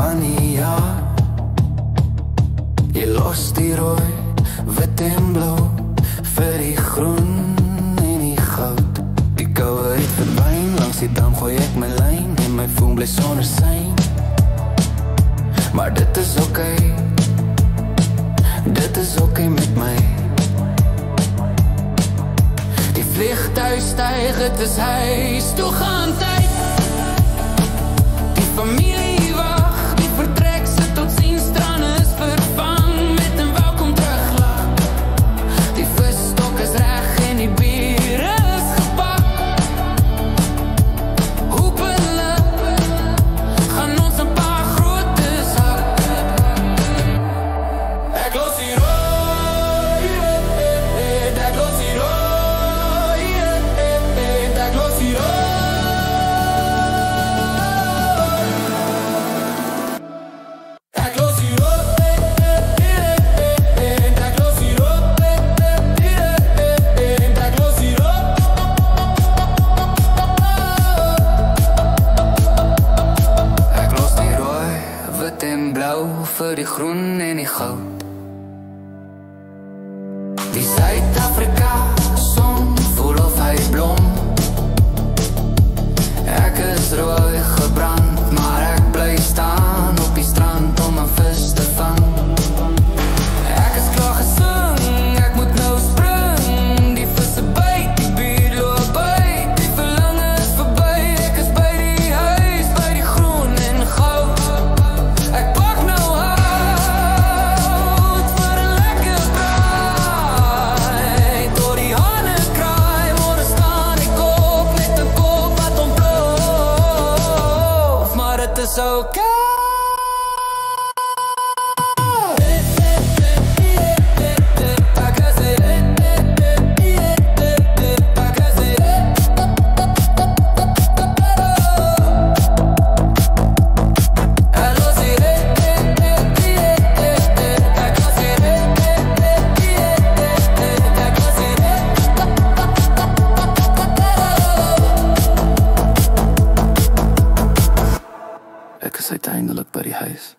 van die jaar. Jy los die rooi, wit en blauw vir die groen en die goud. Die koue het verdwyn, langs die dam gooi ek my lyn en my voel bly sonder sein. Maar dit is oké, dit is oké met my. Die vliegtuig styg, het is huis toe gaan tyd. Die familie wacht, die vertrek sit tot ziens, strand is vervang met een welkom teruglag. Die visstok is reg en die bier is gepak. Hopelijk gaan ons een paar grootes hak. Ek los die rooi, ek los die rooi, ek los die rooi. Vir die groen en die goud. Die Suid-Afrika son voel of hy blom. Ek is rooi gebrand, maar ek bly staan op die strand om 'n vis te vang. Ek is klaar gesing, ek moet nou spring. Die visse byt, die bier loop uit. Die verlange is verby, ek is by die huis, by die groen en goud. Ek pak nou is okay. Ek is uiteindelik by die huis.